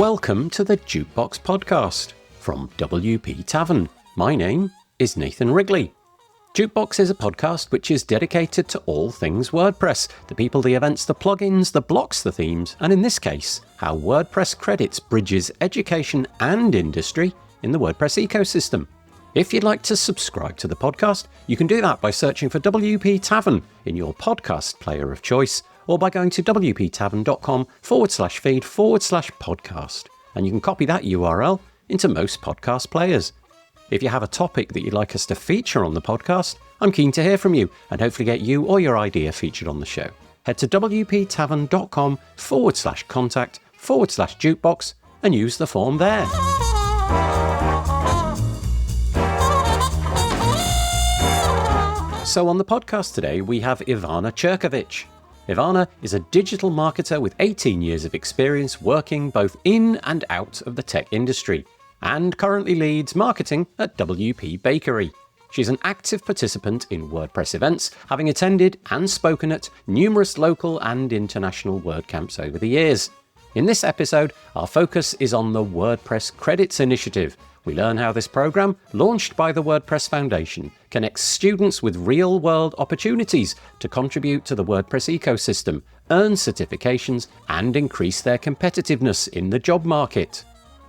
Welcome to the Jukebox Podcast from WP Tavern. My name is Nathan Wrigley. Jukebox is a podcast which is dedicated to all things WordPress, the people, the events, the plugins, the blocks, the themes, and in this case, how WordPress Credits bridges education and industry in the WordPress ecosystem. If you'd like to subscribe to the podcast, you can do that by searching for WP Tavern in your podcast player of choice, or by going to wptavern.com/feed/podcast. And you can copy that URL into most podcast players. If you have a topic that you'd like us to feature on the podcast, I'm keen to hear from you and hopefully get you or your idea featured on the show. Head to wptavern.com/contact/jukebox and use the form there. So on the podcast today, we have Ivana Cherkovic. Ivana is a digital marketer with 18 years of experience working both in and out of the tech industry, and currently leads marketing at WP Bakery. She's an active participant in WordPress events, having attended and spoken at numerous local and international WordCamps over the years. In this episode, our focus is on the WordPress Credits initiative. We learn how this program, launched by the WordPress Foundation, connects students with real-world opportunities to contribute to the WordPress ecosystem, earn certifications, and increase their competitiveness in the job market.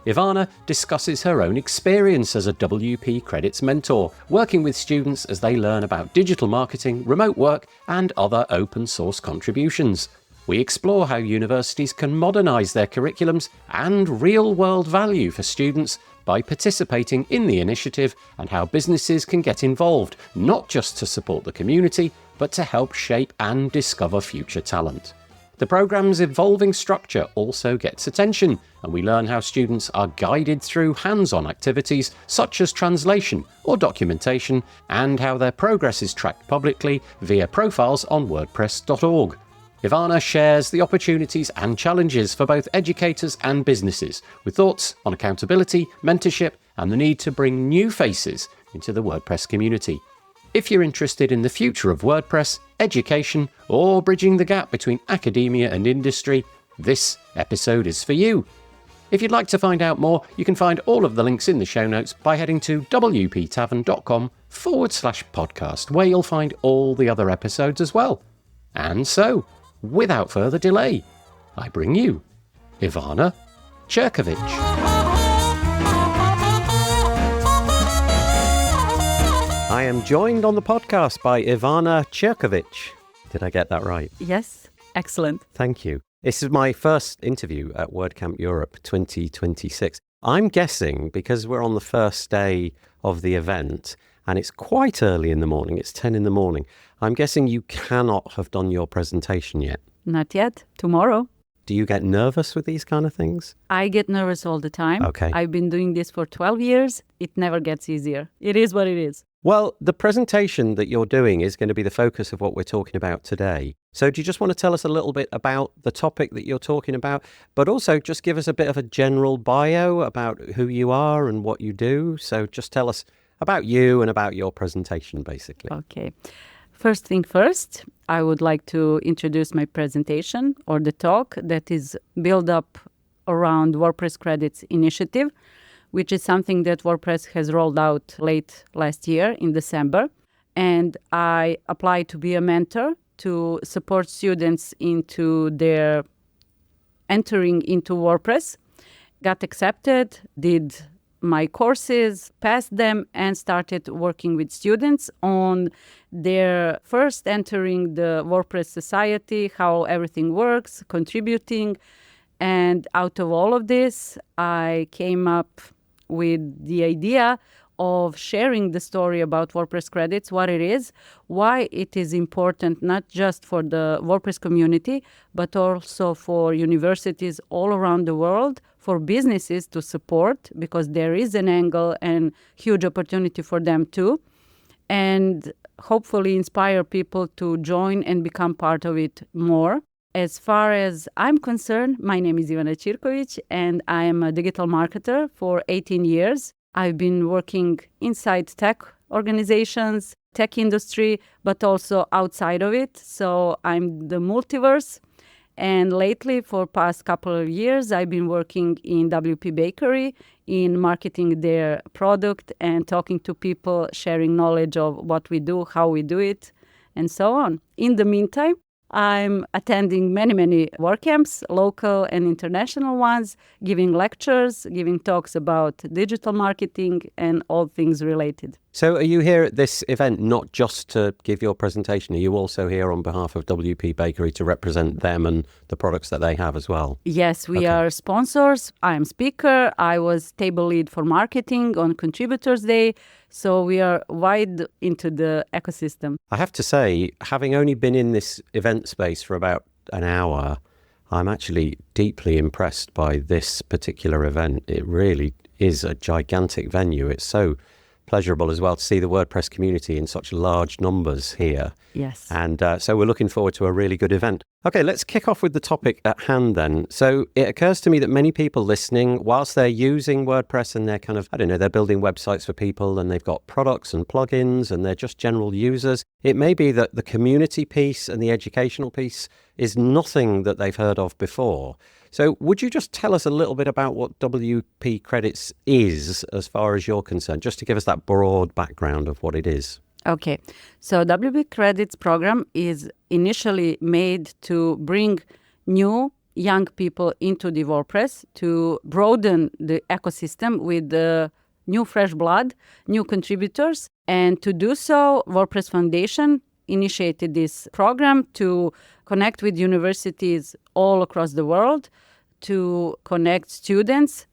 Ivana discusses her own experience as a WP Credits mentor, working with students as they learn about digital marketing, remote work, and other open source contributions. We explore how universities can modernize their curriculums and real-world value for students by participating in the initiative, and how businesses can get involved, not just to support the community, but to help shape and discover future talent. The programme's evolving structure also gets attention, and we learn how students are guided through hands-on activities such as translation or documentation, and how their progress is tracked publicly via profiles on WordPress.org. Ivana shares the opportunities and challenges for both educators and businesses, with thoughts on accountability, mentorship, and the need to bring new faces into the WordPress community. If you're interested in the future of WordPress, education, or bridging the gap between academia and industry, this episode is for you. If you'd like to find out more, you can find all of the links in the show notes by heading to wptavern.com/podcast, where you'll find all the other episodes as well. And so, without further delay, I bring you Ivana Cherkovic. I am joined on the podcast by Ivana Cherkovic. Did I get that right? Yes, excellent. Thank you. This is my first interview at WordCamp Europe 2026. I'm guessing, because we're on the first day of the event, and it's quite early in the morning, it's 10 in the morning, I'm guessing you cannot have done your presentation yet. Not yet. Tomorrow. Do you get nervous with these kind of things? I get nervous all the time. Okay. I've been doing this for 12 years. It never gets easier. It is what it is. Well, the presentation that you're doing is going to be the focus of what we're talking about today. So do you just want to tell us a little bit about the topic that you're talking about, but also just give us a bit of a general bio about who you are and what you do? So just tell us about you and about your presentation, basically. Okay. First thing first, I would like to introduce my presentation or the talk that is built up around WordPress Credits initiative, which is something that WordPress has rolled out late last year in December. And I applied to be a mentor to support students into their entering into WordPress, got accepted, did my courses, passed them, and started working with students on their first entering the WordPress society, how everything works, contributing. And out of all of this, I came up with the idea of sharing the story about WordPress Credits, what it is, why it is important not just for the WordPress community, but also for universities all around the world, for businesses to support, because there is an angle and huge opportunity for them too, and hopefully inspire people to join and become part of it more. As far as I'm concerned, my name is Ivana Cherkovic, and I am a digital marketer for 18 years. I've been working inside tech organizations, tech industry, but also outside of it. So I'm the multiverse. And lately, for past couple of years, I've been working in WP Bakery in marketing their product and talking to people, sharing knowledge of what we do, how we do it, and so on. In the meantime, I'm attending many WordCamps, local and international ones, giving lectures, giving talks about digital marketing and all things related. So are you here at this event not just to give your presentation? Are you also here on behalf of WP Bakery to represent them and the products that they have as well? Yes, we are sponsors. I'm speaker. I was table lead for marketing on Contributors Day. So we are wide into the ecosystem. I have to say, having only been in this event space for about an hour, I'm actually deeply impressed by this particular event. It really is a gigantic venue. It's so pleasurable as well to see the WordPress community in such large numbers here. Yes. And so we're looking forward to a really good event. Okay, let's kick off with the topic at hand then. So it occurs to me that many people listening, whilst they're using WordPress and they're kind of, they're building websites for people and they've got products and plugins and they're just general users, it may be that the community piece and the educational piece is nothing that they've heard of before. So would you just tell us a little bit about what WP Credits is as far as you're concerned, just to give us that broad background of what it is? Okay, so WP Credits program is initially made to bring new young people into the WordPress, to broaden the ecosystem with the new fresh blood, new contributors. And to do so, WordPress Foundation initiated this program to connect with universities all across the world, to connect students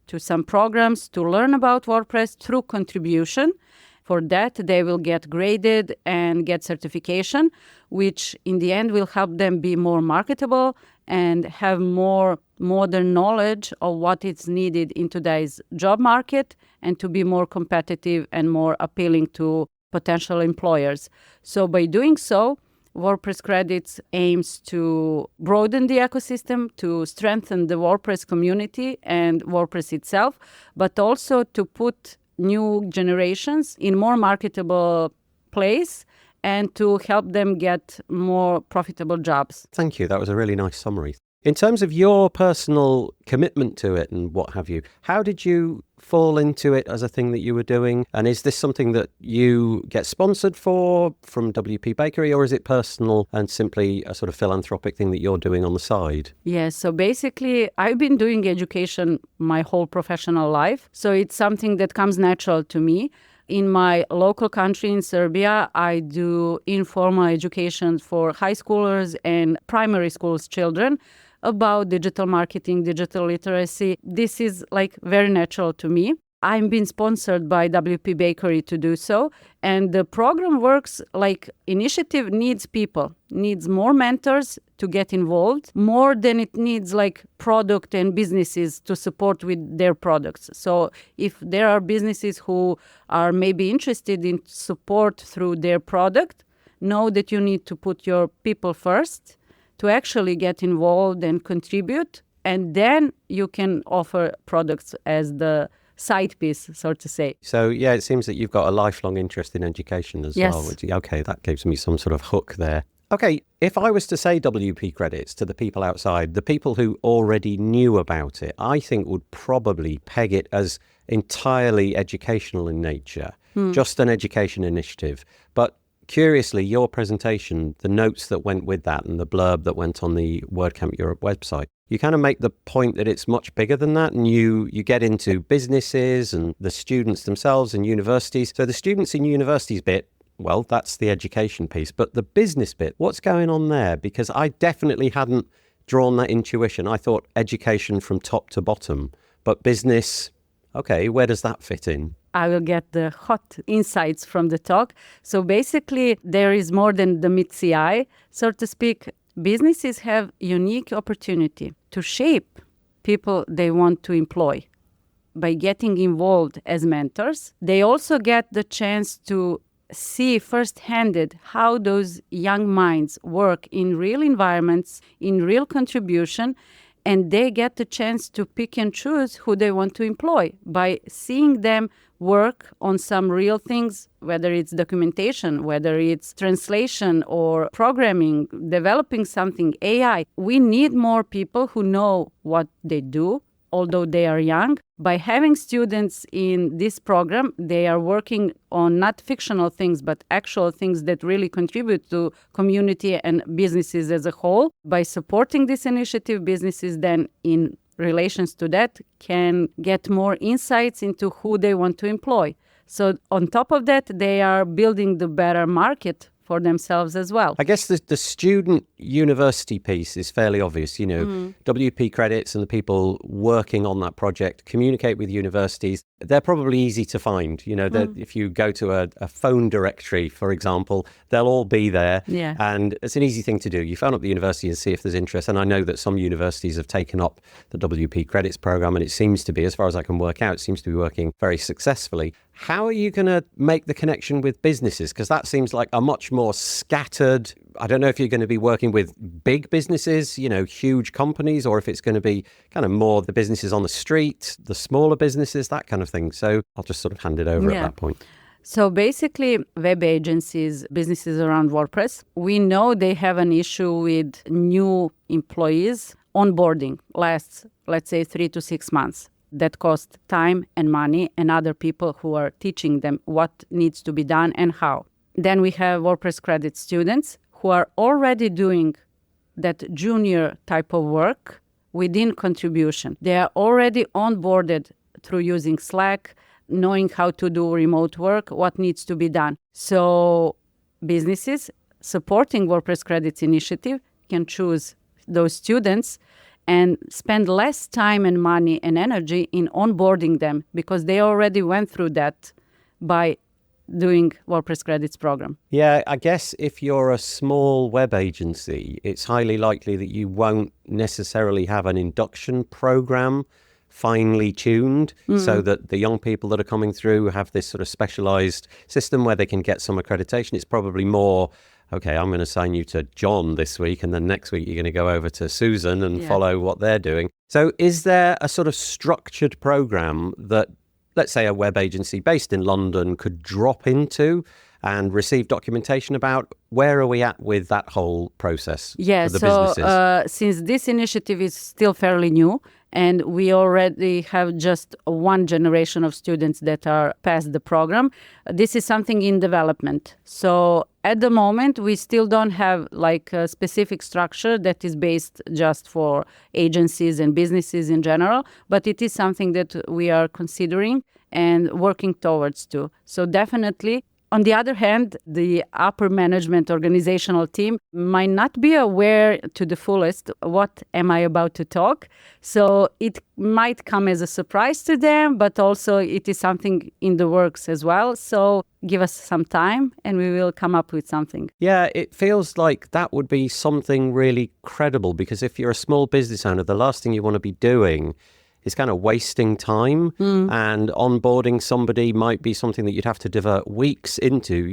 to some programs to learn about WordPress through contribution. For that, they will get graded and get certification, which in the end will help them be more marketable and have more modern knowledge of what is needed in today's job market and to be more competitive and more appealing to potential employers. So by doing so, WordPress Credits aims to broaden the ecosystem, to strengthen the WordPress community and WordPress itself, but also to put new generations in more marketable place and to help them get more profitable jobs. Thank you. That was a really nice summary. In terms of your personal commitment to it and what have you, how did you fall into it as a thing that you were doing? And is this something that you get sponsored for from WP Bakery, or is it personal and simply a sort of philanthropic thing that you're doing on the side? Yes, so basically I've been doing education my whole professional life. So it's something that comes natural to me. In my local country in Serbia, I do informal education for high schoolers and primary schools children about digital marketing, digital literacy. This is like very natural to me. I'm being sponsored by WP Bakery to do so. And the program works like initiative needs people, needs more mentors to get involved, more than it needs like product and businesses to support with their products. So if there are businesses who are maybe interested in support through their product, know that you need to put your people first to actually get involved and contribute, and then you can offer products as the side piece, so to say. So, yeah, it seems that you've got a lifelong interest in education as well. Which, okay, that gives me some sort of hook there. Okay, if I was to say WP Credits to the people outside, the people who already knew about it, I think would probably peg it as entirely educational in nature, just an education initiative. But curiously, your presentation, the notes that went with that and the blurb that went on the WordCamp Europe website, you kind of make the point that it's much bigger than that, and you get into businesses and the students themselves and universities. So the students in universities bit, well, that's the education piece. But the business bit, what's going on there? Because I definitely hadn't drawn that intuition. I thought education from top to bottom, but business, okay, where does that fit in? I will get the hot insights from the talk. So basically, there is more than the meets the eye, so to speak. Businesses have unique opportunity to shape people they want to employ by getting involved as mentors. They also get the chance to see firsthand how those young minds work in real environments, in real contribution, and they get the chance to pick and choose who they want to employ by seeing them work on some real things, whether it's documentation, whether it's translation or programming, developing something, AI. We need more people who know what they do, although they are young. By having students in this program, they are working on not fictional things, but actual things that really contribute to community and businesses as a whole. By supporting this initiative, businesses then in relations to that can get more insights into who they want to employ. So on top of that, they are building the better market for themselves as well. I guess the student university piece is fairly obvious. WP Credits and the people working on that project communicate with universities. They're probably easy to find. If you go to a phone directory, for example, they'll all be there. Yeah. And it's an easy thing to do. You phone up the university and see if there's interest. And I know that some universities have taken up the WP Credits program, and it seems to be, as far as I can work out, it seems to be working very successfully. How are you going to make the connection with businesses? Because that seems like a much more scattered, I don't know if you're going to be working with big businesses, huge companies, or if it's going to be kind of more the businesses on the street, the smaller businesses, that kind of thing. So I'll just sort of hand it over at that point. So basically, web agencies, businesses around WordPress, we know they have an issue with new employees. Onboarding lasts, let's say, 3 to 6 months. That cost time and money and other people who are teaching them what needs to be done and how. Then we have WordPress Credit students who are already doing that junior type of work within contribution. They are already onboarded through using Slack, knowing how to do remote work, what needs to be done. So businesses supporting WordPress Credits initiative can choose those students and spend less time and money and energy in onboarding them because they already went through that by doing WordPress Credits program. Yeah, I guess if you're a small web agency, it's highly likely that you won't necessarily have an induction program finely tuned so that the young people that are coming through have this sort of specialized system where they can get some accreditation. It's probably more, okay, I'm going to assign you to John this week, and then next week you're going to go over to Susan and follow what they're doing. So is there a sort of structured program that, let's say, a web agency based in London could drop into and receive documentation about? Where are we at with that whole process for the businesses? Since this initiative is still fairly new, and we already have just one generation of students that are past the program, this is something in development. So at the moment, we still don't have like a specific structure that is based just for agencies and businesses in general, but it is something that we are considering and working towards too. So definitely. On the other hand, the upper management organizational team might not be aware to the fullest what am I about to talk. So it might come as a surprise to them, but also it is something in the works as well. So give us some time and we will come up with something. Yeah, it feels like that would be something really credible, because if you're a small business owner, the last thing you want to be doing is kind of wasting time, and onboarding somebody might be something that you'd have to divert weeks into,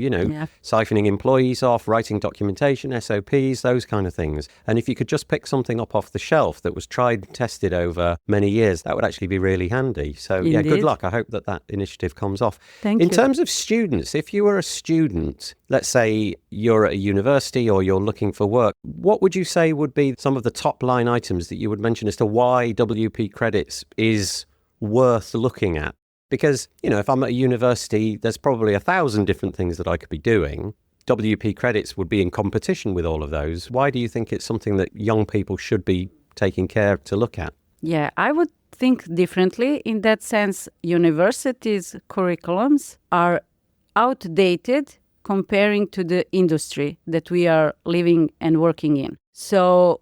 siphoning employees off, writing documentation, SOPs, those kind of things. And if you could just pick something up off the shelf that was tried and tested over many years, that would actually be really handy. So Indeed. Good luck. I hope that initiative comes off. Thank you. In terms of students, if you were a student, let's say you're at a university or you're looking for work, what would you say would be some of the top line items that you would mention as to why WP Credits is worth looking at? Because, if I'm at a university, there's probably 1,000 different things that I could be doing. WP Credits would be in competition with all of those. Why do you think it's something that young people should be taking care to look at? Yeah, I would think differently in that sense. Universities' curriculums are outdated comparing to the industry that we are living and working in. So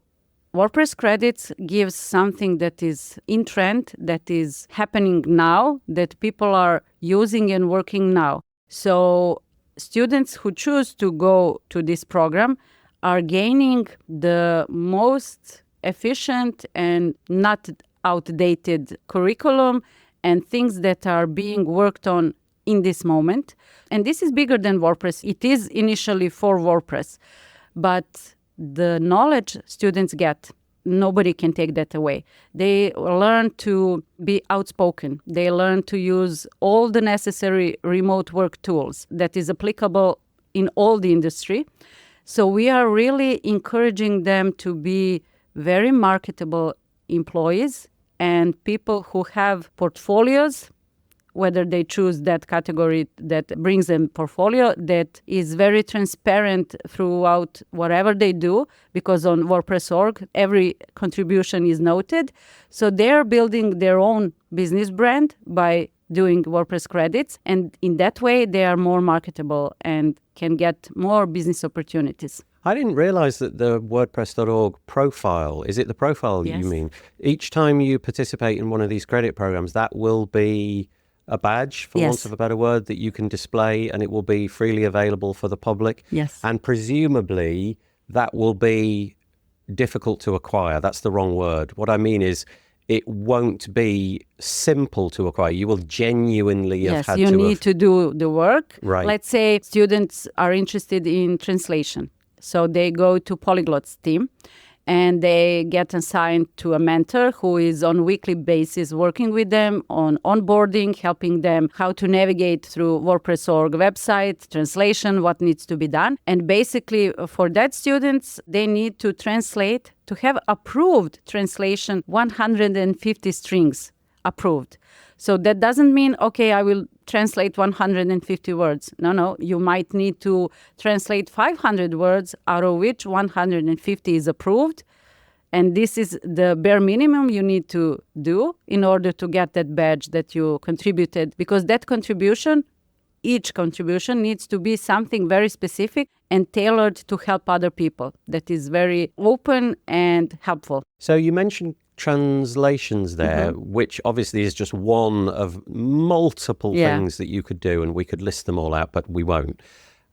WordPress Credits gives something that is in trend, that is happening now, that people are using and working now. So students who choose to go to this program are gaining the most efficient and not outdated curriculum and things that are being worked on in this moment. And this is bigger than WordPress. It is initially for WordPress, but the knowledge students get, nobody can take that away. They learn to be outspoken. They learn to use all the necessary remote work tools that is applicable in all the industry. So we are really encouraging them to be very marketable employees and people who have portfolios, whether they choose that category that brings them portfolio, that is very transparent throughout whatever they do, because on WordPress.org, every contribution is noted. So they're building their own business brand by doing WordPress credits. And in that way, they are more marketable and can get more business opportunities. I didn't realize that the WordPress.org profile, is it the profile Yes. you mean? Each time you participate in one of these credit programs, that will be a badge, for Yes. want of a better word, that you can display, and it will be freely available for the public. Yes. And presumably that will be difficult to acquire. That's the wrong word. What I mean is it won't be simple to acquire. You will genuinely have had you need to do the work. Right. Let's say students are interested in translation. So they go to Polyglot's team and they get assigned to a mentor who is on a weekly basis working with them on onboarding, helping them how to navigate through WordPress.org website, translation, what needs to be done. And basically for that students, they need to translate, to have approved translation, 150 strings approved. So that doesn't mean, okay, I will translate 150 words. No, you might need to translate 500 words, out of which 150 is approved. And this is the bare minimum you need to do in order to get that badge that you contributed. Because that contribution, each contribution needs to be something very specific and tailored to help other people. That is very open and helpful. So you mentioned translations there, which obviously is just one of multiple things that you could do, and we could list them all out, but we won't.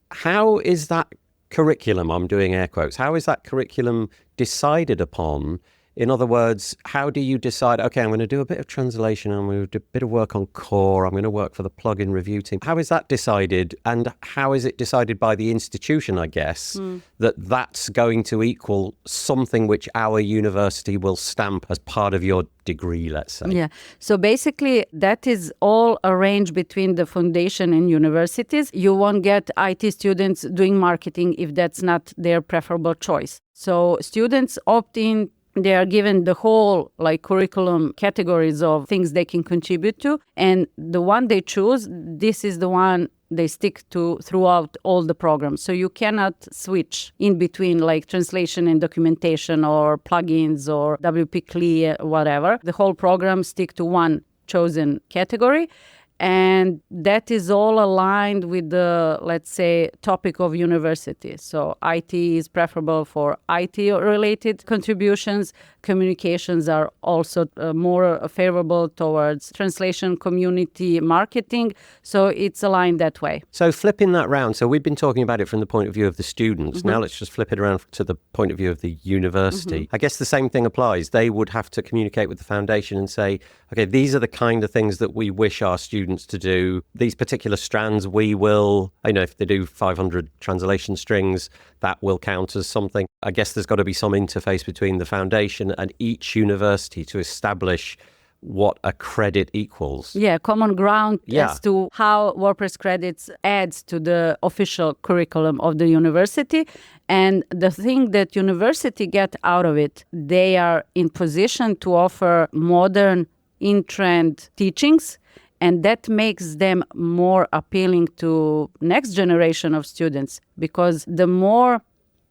How is that curriculum, I'm doing air quotes, how is that curriculum decided upon? In other words, how do you decide, okay, I'm going to do a bit of translation, I'm going to do a bit of work on core, I'm going to work for the plugin review team. How is that decided? And how is it decided by the institution, I guess, that that's going to equal something which our university will stamp as part of your degree, let's say? Yeah. So basically, that is all arranged between the foundation and universities. You won't get IT students doing marketing if that's not their preferable choice. So students opt in. They are given the whole curriculum categories of things they can contribute to. And the one they choose, this is the one they stick to throughout all the programs. So you cannot switch in between translation and documentation or plugins or WP CLI, whatever. The whole program stick to one chosen category. And that is all aligned with the, let's say, topic of university. So IT is preferable for IT-related contributions. Communications are also more favorable towards translation, community, marketing. So it's aligned that way. So flipping that round, so we've been talking about it from the point of view of the students. Now let's just flip it around to the point of view of the university. I guess the same thing applies. They would have to communicate with the foundation and say, okay, these are the kind of things that we wish our students to do. These particular strands, we will, if they do 500 translation strings, that will count as something. I guess there's got to be some interface between the foundation and each university to establish what a credit equals. Yeah, common ground as to how WordPress credits adds to the official curriculum of the university. And the thing that university get out of it, they are in position to offer modern, in-trend teachings. And that makes them more appealing to next generation of students, because the more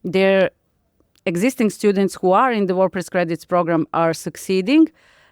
their existing students who are in the WordPress credits program are succeeding,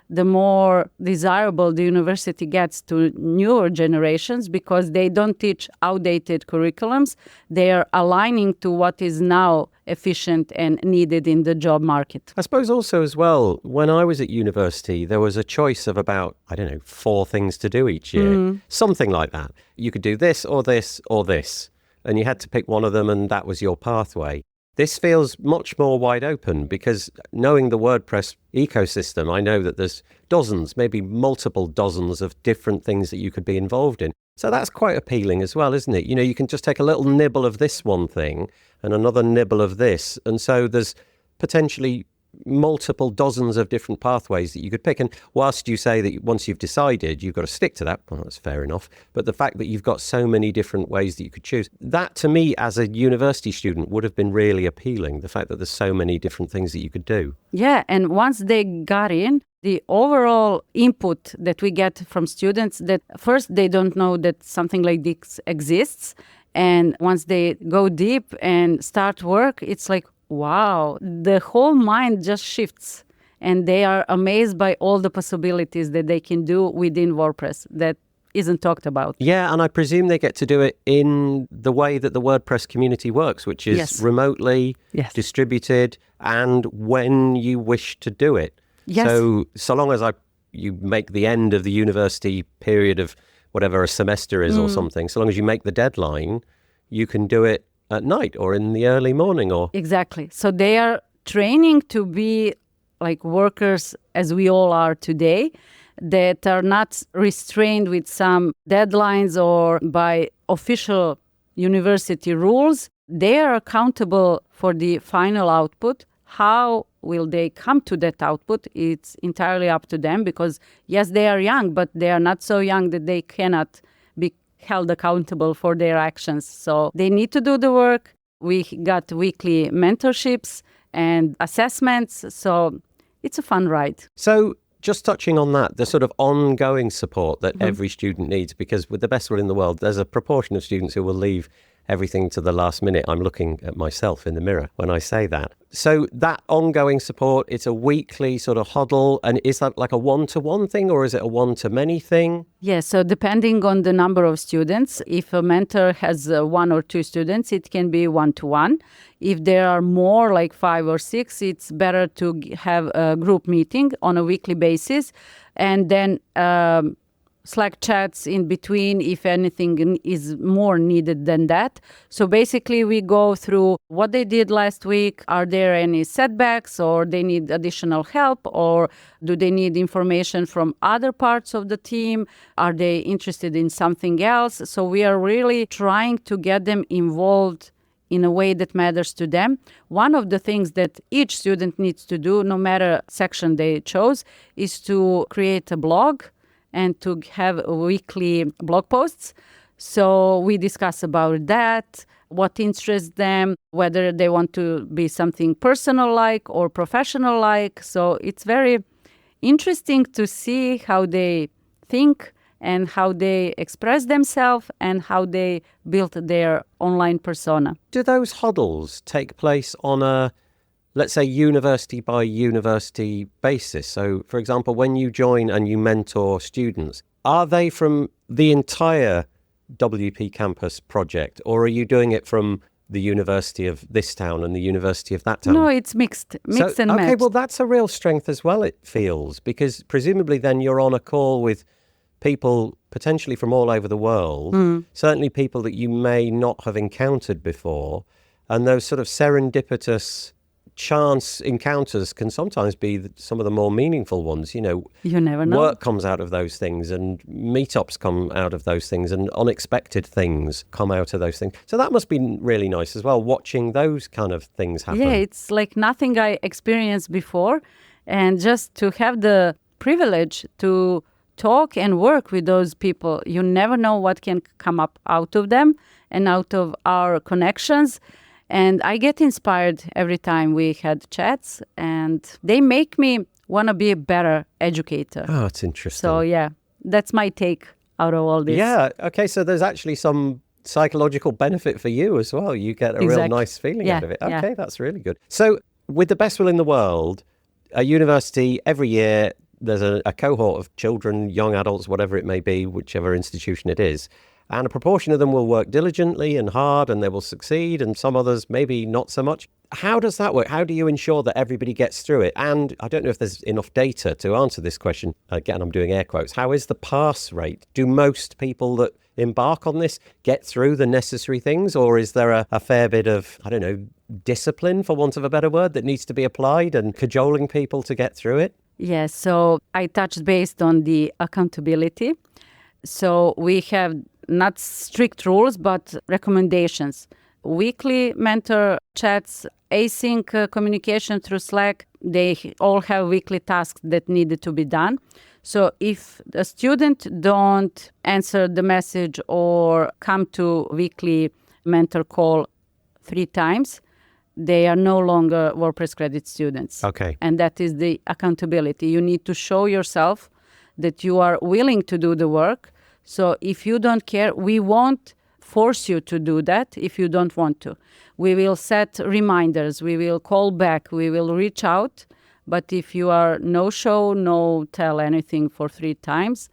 the more desirable the university gets to newer generations, because they don't teach outdated curriculums. They are aligning to what is now efficient and needed in the job market. I suppose also as well, when I was at university, there was a choice of about, 4 things to do each year. Something like that. You could do this or this or this, and you had to pick one of them, and that was your pathway. This feels much more wide open, because knowing the WordPress ecosystem, I know that there's dozens, maybe multiple dozens of different things that you could be involved in. So that's quite appealing as well, isn't it? You can just take a little nibble of this one thing and another nibble of this. And so there's potentially multiple dozens of different pathways that you could pick. And whilst you say that once you've decided, you've got to stick to that, well, that's fair enough. But the fact that you've got so many different ways that you could choose, that to me as a university student would have been really appealing, the fact that there's so many different things that you could do. Yeah, and once they got in, the overall input that we get from students, that first they don't know that something like this exists. And once they go deep and start work, it's like, wow, the whole mind just shifts. And they are amazed by all the possibilities that they can do within WordPress that isn't talked about. Yeah, and I presume they get to do it in the way that the WordPress community works, which is remotely distributed and when you wish to do it. Yes. So long as you make the end of the university period of whatever a semester is or something, so long as you make the deadline, you can do it at night or in the early morning or... Exactly. So they are training to be like workers as we all are today, that are not restrained with some deadlines or by official university rules. They are accountable for the final output. How will they come to that output? It's entirely up to them because, yes, they are young, but they are not so young that they cannot be held accountable for their actions. So they need to do the work. We got weekly mentorships and assessments. So it's a fun ride. So just touching on that, the sort of ongoing support that every student needs, because with the best will in the world, there's a proportion of students who will leave everything to the last minute. I'm looking at myself in the mirror when I say that. So that ongoing support, it's a weekly sort of huddle. And is that like a one-to-one thing or is it a one-to-many thing? Yeah, so depending on the number of students, if a mentor has 1 or 2 students, it can be one-to-one. If there are more, like 5 or 6, it's better to have a group meeting on a weekly basis. And then Slack chats in between if anything is more needed than that. So basically we go through what they did last week. Are there any setbacks or they need additional help or do they need information from other parts of the team? Are they interested in something else? So we are really trying to get them involved in a way that matters to them. One of the things that each student needs to do, no matter section they chose, is to create a blog and to have weekly blog posts. So we discuss about that, what interests them, whether they want to be something personal-like or professional-like. So it's very interesting to see how they think and how they express themselves and how they build their online persona. Do those huddles take place on a, let's say, university by university basis? So, for example, when you join and you mentor students, are they from the entire WP campus project or are you doing it from the university of this town and the university of that town? No, it's mixed and matched. Okay, well, that's a real strength as well, it feels, because presumably then you're on a call with people potentially from all over the world, certainly people that you may not have encountered before, and those sort of serendipitous chance encounters can sometimes be some of the more meaningful ones. You never know. Work comes out of those things and meetups come out of those things and unexpected things come out of those things. So that must be really nice as well, watching those kind of things happen. Yeah, it's like nothing I experienced before. And just to have the privilege to talk and work with those people, you never know what can come up out of them and out of our connections. And I get inspired every time we had chats, and they make me want to be a better educator. Oh, it's interesting. So, yeah, that's my take out of all this. Yeah, okay, so there's actually some psychological benefit for you as well. You get a real nice feeling out of it. Okay, that's really good. So, with the best will in the world, a university, every year, there's a cohort of children, young adults, whatever it may be, whichever institution it is. And a proportion of them will work diligently and hard and they will succeed, and some others maybe not so much. How does that work? How do you ensure that everybody gets through it? And I don't know if there's enough data to answer this question. Again, I'm doing air quotes. How is the pass rate? Do most people that embark on this get through the necessary things, or is there a fair bit of, I don't know, discipline, for want of a better word, that needs to be applied and cajoling people to get through it? Yes, so I touched based on the accountability. So we have not strict rules, but recommendations. weekly mentor chats, async communication through Slack. They all have weekly tasks that needed to be done. So if a student don't answer the message or come to weekly mentor call 3 times, they are no longer WordPress Credit students. Okay. And that is the accountability. You need to show yourself that you are willing to do the work. So if you don't care, we won't force you to do that if you don't want to. We will set reminders. We will call back. We will reach out. But if you are no show, no tell anything for 3 times,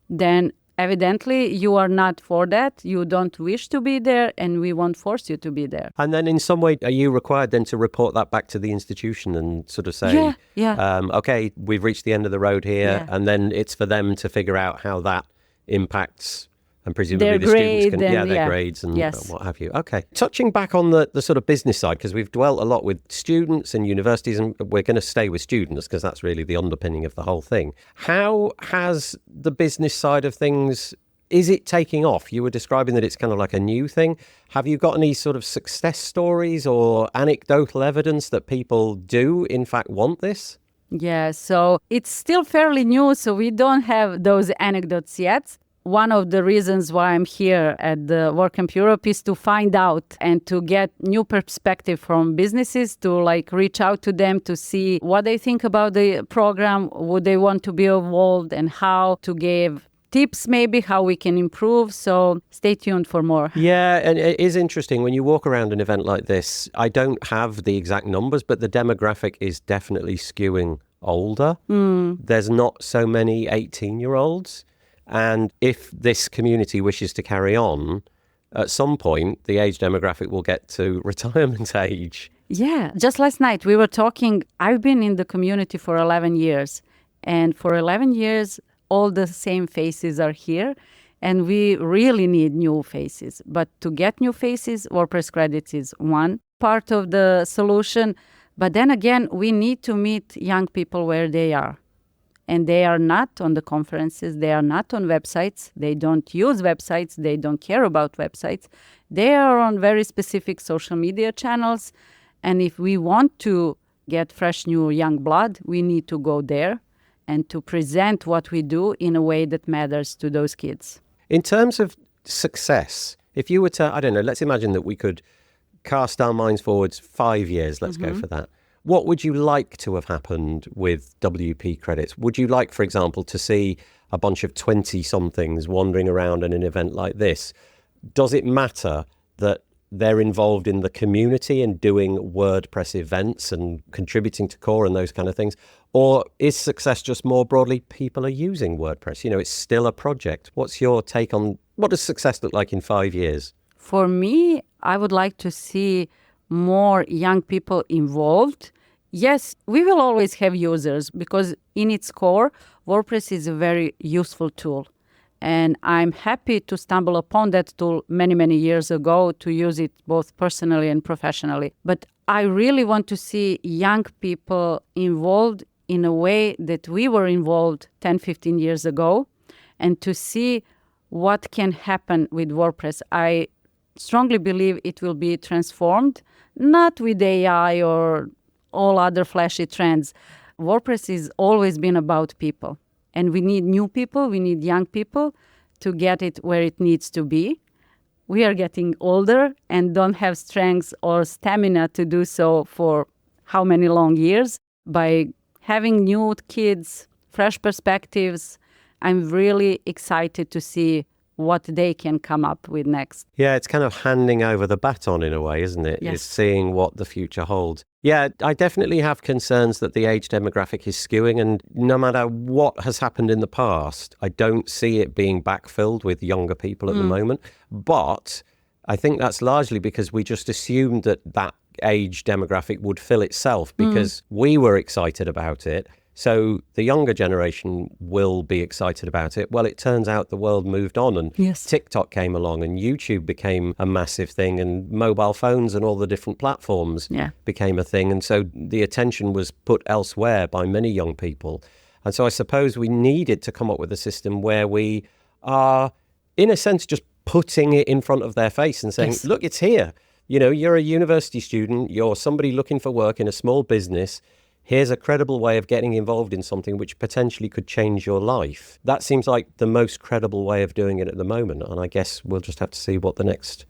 then evidently you are not for that. You don't wish to be there, and we won't force you to be there. And then in some way, are you required then to report that back to the institution and sort of say, okay, we've reached the end of the road here, and then it's for them to figure out how that impacts, and presumably their the students can, their grades and what have you. Okay. Touching back on the sort of business side, because we've dwelt a lot with students and universities, and we're going to stay with students because that's really the underpinning of the whole thing. How has the business side of things, is it taking off? You were describing that it's kind of like a new thing. Have you got any sort of success stories or anecdotal evidence that people do in fact want this? Yeah, so it's still fairly new, so we don't have those anecdotes yet. One of the reasons why I'm here at the WordCamp Europe is to find out and to get new perspective from businesses, to reach out to them to see what they think about the program, would they want to be involved, and how to give tips maybe how we can improve. So stay tuned for more. Yeah, and it is interesting when you walk around an event like this. I don't have the exact numbers, but the demographic is definitely skewing older. There's not so many 18-year-olds. And if this community wishes to carry on, at some point, the age demographic will get to retirement age. Yeah, just last night we were talking. I've been in the community for 11 years. And for 11 years, all the same faces are here. And we really need new faces. But to get new faces, WordPress Credits is one part of the solution. But then again, we need to meet young people where they are. And they are not on the conferences. They are not on websites. They don't use websites. They don't care about websites. They are on very specific social media channels. And if we want to get fresh, new, young blood, we need to go there and to present what we do in a way that matters to those kids. In terms of success, if you were to, I don't know, let's imagine that we could cast our minds forwards 5 years. Let's go for that. What would you like to have happened with WP Credits? Would you like, for example, to see a bunch of 20-somethings wandering around in an event like this? Does it matter that they're involved in the community and doing WordPress events and contributing to core and those kind of things? Or is success just more broadly people are using WordPress? You know, it's still a project. What's your take on what does success look like in 5 years? For me, I would like to see more young people involved. Yes, we will always have users because in its core, WordPress is a very useful tool. And I'm happy to stumble upon that tool many, many years ago to use it both personally and professionally. But I really want to see young people involved in a way that we were involved 10, 15 years ago, and to see what can happen with WordPress. I strongly believe it will be transformed, not with AI or all other flashy trends. WordPress has always been about people. And we need new people, we need young people to get it where it needs to be. We are getting older and don't have strength or stamina to do so for how many long years. By having new kids, fresh perspectives, I'm really excited to see what they can come up with next. Yeah, it's kind of handing over the baton in a way, isn't it? Yes. It's seeing what the future holds. Yeah, I definitely have concerns that the age demographic is skewing, and no matter what has happened in the past, I don't see it being backfilled with younger people at the moment. But I think that's largely because we just assumed that that age demographic would fill itself because we were excited about it. So the younger generation will be excited about it. Well, it turns out the world moved on and TikTok came along and YouTube became a massive thing and mobile phones and all the different platforms became a thing. And so the attention was put elsewhere by many young people. And so I suppose we needed to come up with a system where we are, in a sense, just putting it in front of their face and saying, look, it's here. You know, you're a university student, you're somebody looking for work in a small business. Here's a credible way of getting involved in something which potentially could change your life. That seems like the most credible way of doing it at the moment. And I guess we'll just have to see what the next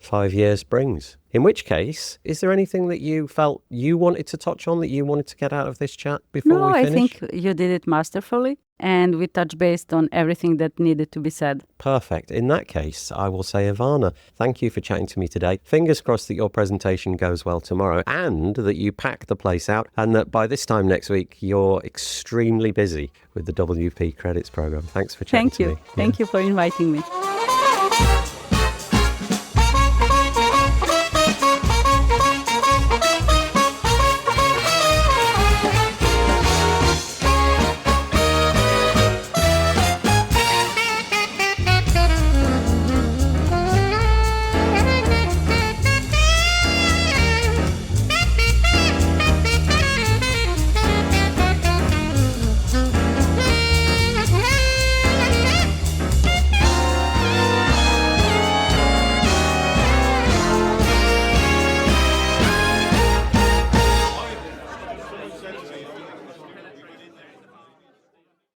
5 years brings. In which case, is there anything that you felt you wanted to touch on, that you wanted to get out of this chat before we finish? No, I think you did it masterfully, and we touched base on everything that needed to be said. Perfect. In that case, I will say, Ivana, thank you for chatting to me today. Fingers crossed that your presentation goes well tomorrow and that you pack the place out, and that by this time next week, you're extremely busy with the WP Credits program. Thanks for chatting to me. Thank you for inviting me.